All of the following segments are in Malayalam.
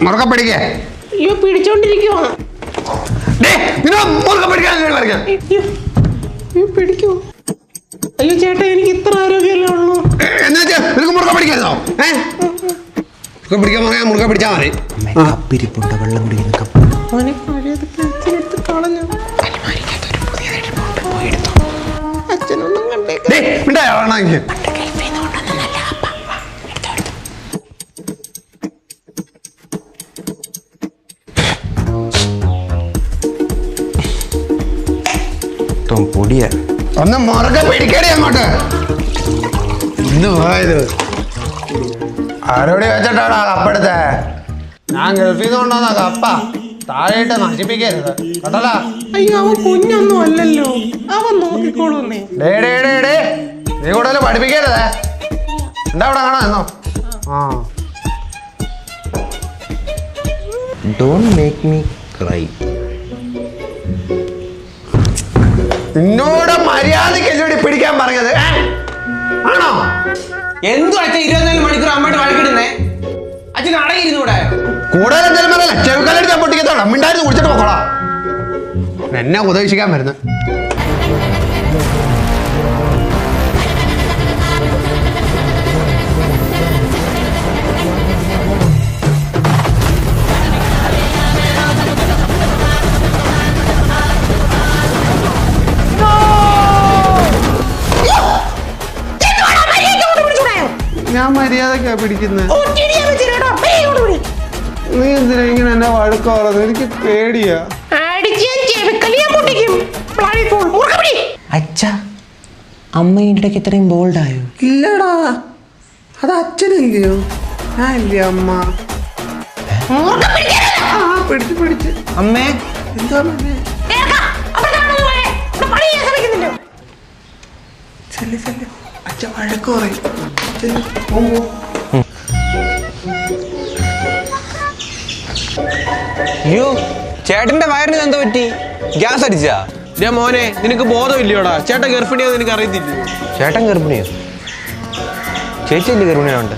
മുറുക്ക പിടിക്കേ. അയ്യോ പിടിച്ചോണ്ടിരിക്കുവാ. പിടിക്കോ? അയ്യോ ചേട്ടാ എനിക്ക് ഇത്ര ആരോഗ്യമല്ലേ ഉള്ളൂ. നിനക്ക് മുറുക്ക പിടിക്കായിരുന്നോ? പിടിക്കാൻ പറയാ മുറുക്ക പിടിച്ചാ മതി. കപ്പിരിപ്പുണ്ട്, വെള്ളം കുടിക്കുന്ന കപ്പ്. അവനെ പഴയതൊക്കെ അച്ഛനെടുത്ത് കളഞ്ഞു. അച്ഛനൊന്നും കണ്ടേക്ക്. പൊടിയ ഒന്ന് മുറുക്ക പിടിക്കടി അങ്ങോട്ട്. ഇന്ന് പോയത് ആരോട് വെച്ചിട്ടാടാ കപ്പെടുത്തേ? ഞാൻ ഗൾഫിൽ നിന്ന് കൊണ്ടുവന്ന കപ്പ താഴെയിട്ട് നശിപ്പിക്കരുത് കേട്ടല്ല. അയ്യോ അവൻ കുഞ്ഞൊന്നും അല്ലല്ലോ, അവൻ നോക്കിക്കോളൂന്നേ. നീ കൂടുതൽ പഠിപ്പിക്കരുതേ. എന്താ അവിടെ കാണാ എന്നോ? Don't make me cry. നിന്നോട് മര്യാദയ്ക്ക് പിടിക്കാൻ പറഞ്ഞത് ആണോ? എന്തു അച്ഛൻ 24 മണിക്കൂർ അമ്മയുടെ വഴക്കിടുന്നേ? അച്ഛൻ അടങ്ങിയിരുന്നൂടെ? കൂടുതൽ എന്തെങ്കിലും പറയല്ലേ? ചെവിക്കാലടിച്ചാൽ പൊട്ടിക്കത്തോളാം. മിണ്ടായിരുന്നു കുടിച്ചിട്ട് പോക്കോളാം. എന്നെ ഉപദേശിക്കാൻ വരുന്നത്. ഞാൻ മര്യാദക്കാ പിടിക്കുന്നത്. നീ എന്തിനാ ഇങ്ങനെ എന്നെ വഴക്കോറത്? എനിക്ക് പേടിയാ. അച്ഛാ, അമ്മ ഇടയ്ക്ക് ഇത്രയും ബോൾഡായോ? ഇല്ലടാ, അത് അച്ഛനല്ലയോ, ഞാൻ ഇല്ലേ അമ്മ. പിടിച്ച് അമ്മേ എന്താ അച്ഛൻ വഴക്ക് പറയും. അയ്യോ ചേട്ടന്റെ വയറിന് എന്താ പറ്റി? ഗ്യാസ് അടിച്ചാ? മോനെ നിനക്ക് ബോധമില്ലയോടാ? ചേട്ടൻ ഗർഭിണിയാന്ന് നിനക്ക് അറിയത്തില്ല? ചേട്ടൻ ഗർഭിണിയോ? ചേച്ചിയല്ലേ ഗർഭിണിയുണ്ട്?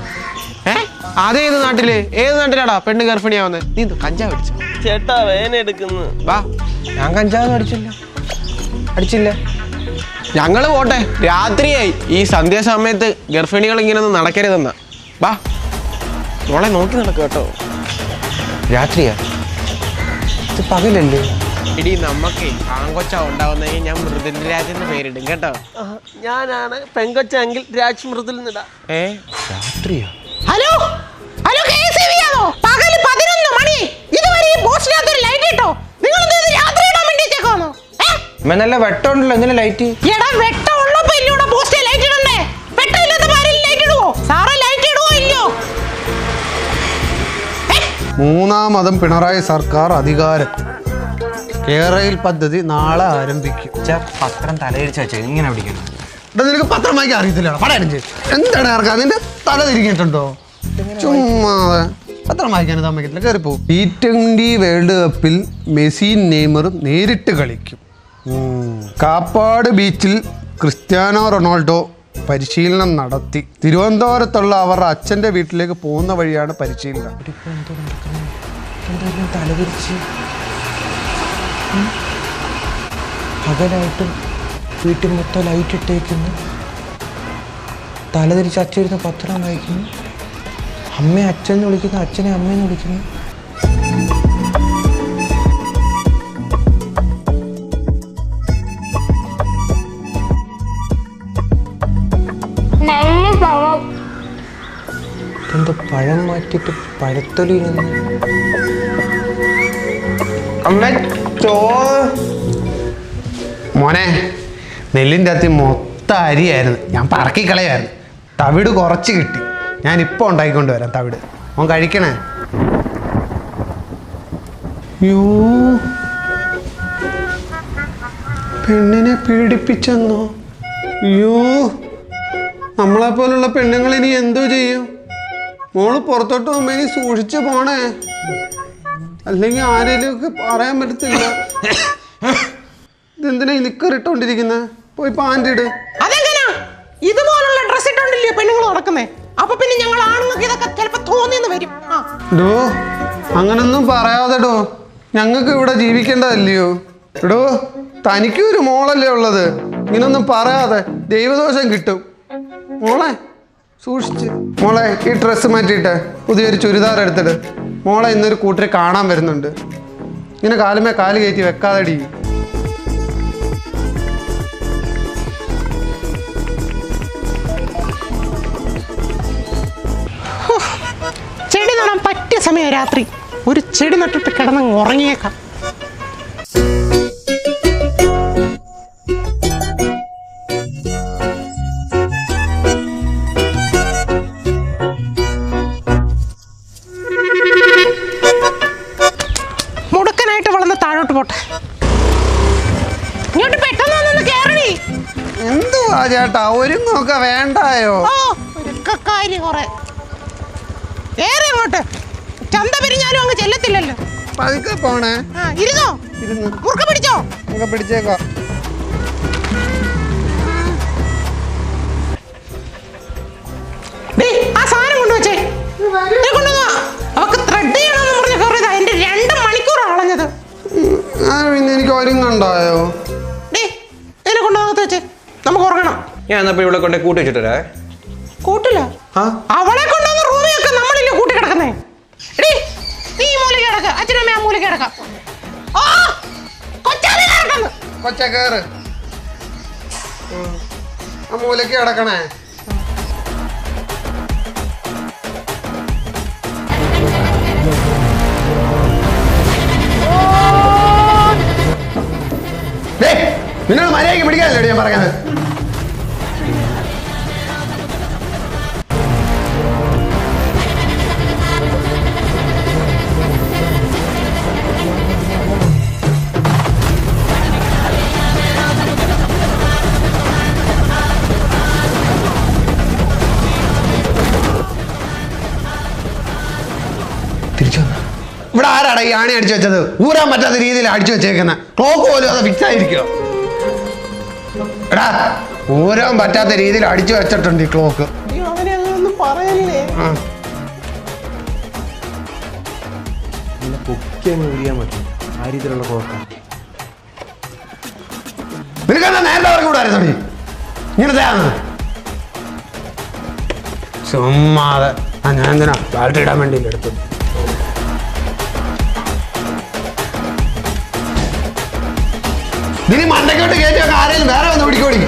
അതേത് നാട്ടില്? ഏത് നാട്ടിലാടാ പെണ്ണ് ഗർഭിണിയാവുന്നത്? നീ കഞ്ചാവ് അടിച്ച? ചേട്ടാ വേന എടുക്കുന്നു. വാ, ഞാൻ കഞ്ചാവ് അടിച്ചില്ല. ഞങ്ങള് പോട്ടെ, രാത്രിയായി. ഈ സന്ധ്യാസമയത്ത് ഗർഭിണികൾ ഇങ്ങനെ ഒന്നും നടക്കരുതെന്നാ. വാ, മോളെ നോക്കി നടക്കുക കേട്ടോ. രാത്രിയാ? ഇത് പകലല്ലേ? ഇടി നമ്മക്ക് ആങ്കൊച്ച ഉണ്ടാവുന്നെങ്കിൽ ഞാൻ മൃദുലരാജ് എന്ന് പേരിടും കേട്ടോ. ഞാനാണ് പെങ്കൊച്ചെങ്കിൽ രാജ് മൃദുൽ നിടാ. രാത്രിയാ? ഹലോ ഹലോ, KSEB-ആണോ? പകല് 11 മണി. ഇതുവരെ ഈ പോസ്റ്റിനകത്ത് ഒരു ലൈറ്റ് ഇട്ടോ? നിങ്ങൾ രാത്രി ഇടാൻ വേണ്ടി വെച്ചേക്കാണോ? നല്ല വെട്ടമുണ്ടല്ലോ, എന്തിനാ ലൈറ്റ്? എടാ വെട്ടം ഉള്ളപ്പോ ഇല്ലൂടെ പോസ്റ്റിൽ ലൈറ്റ് ഇടണ്ടേ? വെട്ടമില്ലാത്ത പാരിൽ ലൈറ്റ് ഇടുവോ? സാറേ ലൈറ്റ് ഇടുവോ ഇല്ലയോ? മൂന്നാമതും പിണറായി സർക്കാർ അധികാരത്തിൽ. കേരയിൽ പദ്ധതി നാളെ ആരംഭിക്കും. പത്രം തലയിരിച്ച് വെച്ചേ, ഇങ്ങനെ പിടിക്കണം. നിനക്ക് പത്രം വായിക്കാൻ അറിയത്തില്ല? എന്താണ് ഇറക്കാം? നിന്റെ തല തിരിഞ്ഞിട്ടുണ്ടോ? ചുമ്മാ പത്രം വായിക്കാൻ സമ്മതിക്കത്തില്ല, കയറിപ്പോ. T20 വേൾഡ് കപ്പിൽ മെസ്സിയും നെയ്മറും നേരിട്ട് കളിക്കും. കാപ്പാട് ബീച്ചിൽ ക്രിസ്ത്യാനോ റൊണാൾഡോ പരിശീലനം നടത്തി. തിരുവനന്തപുരത്തുള്ള അവരുടെ അച്ഛൻ്റെ വീട്ടിലേക്ക് പോകുന്ന വഴിയാണ് പരിശീലനം. പകലായിട്ടും വീട്ടിൽ മൊത്തം ലൈറ്റ് ഇട്ടേക്കുന്നു. തലതിരിച്ച് അച്ഛരുന്ന് പത്രം വായിക്കുന്നു. അമ്മയെ അച്ഛനെ വിളിക്കുന്നു, അച്ഛനെ അമ്മയെന്ന് വിളിക്കുന്നു. എന്താ പഴം മാറ്റിട്ട് പഴത്തൊലി മോനെ, നെല്ലിൻ്റെ അകത്ത് മൊത്തം അരിയായിരുന്നു. ഞാൻ പറക്കിക്കളയായിരുന്നു. തവിട് കുറച്ച് കിട്ടി. ഞാൻ ഇപ്പോൾ ഉണ്ടാക്കിക്കൊണ്ട് വരാം തവിട്. മോൻ കഴിക്കണേ. യോ, പെണ്ണിനെ പീഡിപ്പിച്ചെന്നോ? അയ്യോ, നമ്മളെപ്പോലുള്ള പെണ്ണുങ്ങൾ ഇനി എന്തോ ചെയ്യും? മോള് പുറത്തോട്ട് പോകുമ്പോ ഇനി സൂക്ഷിച്ചു പോണേ, അല്ലെങ്കിൽ ആരെങ്കിലും ഒക്കെ പറയാൻ പറ്റത്തില്ല. ഇതെന്തിനാ നിക്കറിട്ടോണ്ടിരിക്കുന്നത്? പോയി പാൻറ് ഇട്. അതെങ്ങനാ ഇതുപോലുള്ള ഡ്രസ് ഇട്ടോണ്ടില്ലേ പെണ്ണുങ്ങൾ നടക്കുന്നേ? അപ്പൊ പിന്നെ ഞങ്ങൾ ആണുങ്ങൾ നിങ്ങൾക്ക് ഇതൊക്കെ ചിലപ്പോ തോന്നിയെന്ന് വരും. ആ ഡോ അങ്ങനൊന്നും പറയാതെടോ, ഞങ്ങൾക്ക് ഇവിടെ ജീവിക്കേണ്ടതല്ലയോ? എടോ തനിക്കും ഒരു മോളല്ലേ ഉള്ളത്, ഇങ്ങനൊന്നും പറയാതെ ദൈവദോഷം കിട്ടും. മോളെ സൂക്ഷിച്ച്. മോളെ ഈ ഡ്രസ്സ് മാറ്റിയിട്ട് പുതിയൊരു ചുരിദാർ എടുത്തിട്ട് മോളെ ഇന്നൊരു കൂട്ടരെ കാണാൻ വരുന്നുണ്ട്. ഇങ്ങനെ കാലുമേ കാല് കയറ്റി വെക്കാതെടി. ചെടി നടാൻ പറ്റിയ സമയം രാത്രി. ഒരു ചെടി നട്ടിട്ട് കിടന്ന് ഉറങ്ങിയേക്കാം. മുടുക്കനായിട്ട് വളർന്ന് താഴോട്ട് പോട്ടെ. ഇങ്ങോട്ട് പെട്ടെന്ന് വന്നൊന്ന് കേറണി. എന്തുവാ ചേട്ടാ ഒരുങ്ങൊക്കെ വേണ്ടായോ? ഓ ഒരുക്കാരി കുറെ ഏറെ അങ്ങോട്ട്. ചന്ത പിരിഞ്ഞാലും അങ്ങ് ചെല്ലത്തില്ലല്ലോ. പതുക്കെ പോണേ. ആ ഇരുന്നോ, ഇരുന്ന് മുറുക്ക പിടിച്ചോ. ഒക്കെ പിടിച്ചേക്കാം. ആ സാധനം കൊണ്ടുവച്ചേ. കൊണ്ടുവന്നാ അവക്ക് ത്രെഡ് ചെയ്യണമെന്ന് പറഞ്ഞ് കയറിയതാ. എന്റെ 2 മണിക്കൂർ കളഞ്ഞത്. പിന്നെ എനിക്ക് ഒരുങ്ങണ്ടായോ? ഇതിനെ കൊണ്ടുവന്നകത്ത് വെച്ചേ, നമുക്ക് ഉറങ്ങണം. ഞാൻ എന്നപ്പോ ഇവിടെ കൊണ്ട് കൂട്ടി വെച്ചിട്ടേ. കൂട്ടില്ല, അവളെ കൊണ്ടുവന്ന റൂമിയൊക്കെ നമ്മളില്ലേ കൂട്ടി കിടക്കുന്നേ. എടീ നീ ഈ മൂലയ്ക്ക് കിടക്ക, അച്ഛനമ്മ ആ മൂലയ്ക്ക് കിടക്കാം. ആ കൊച്ചാതി കിടക്കുന്നു. കൊച്ച കേറ്, ആ മൂലയ്ക്ക് കിടക്കണേ. നിങ്ങൾ മര്യാദയ്ക്ക് പിടിക്കാനല്ലേ ഞാൻ പറയുന്നത്? ഇവിടെ ആരാടാ ഈ ആണി അടിച്ചു വെച്ചത്? ഊരാൻ പറ്റാത്ത രീതിയിൽ അടിച്ചു വെച്ചേക്കുന്ന ക്ലോക്ക് പോലും അത് ഫിക്സ് ആയിരിക്കോ? എടാ ഊരാൻ പറ്റാത്ത രീതിയിൽ അടിച്ചു വെച്ചിട്ടുണ്ട് ഈ ക്ലോക്ക്. നിനക്കെന്താ നേരത്തെ അവർക്ക് കൂടായിരുന്നു ഇങ്ങനത്തെ ആണ് ചുമ്മാതെ. ഞാൻ എന്തിനാ ബാറ്ററി ഇടാൻ വേണ്ടി എടുത്തു. ഇതിന് മണ്ടയ്ക്കോട്ട് കയറ്റി വെക്കാൻ ആരെങ്കിലും വേറെ വന്ന് പിടിക്കോടി.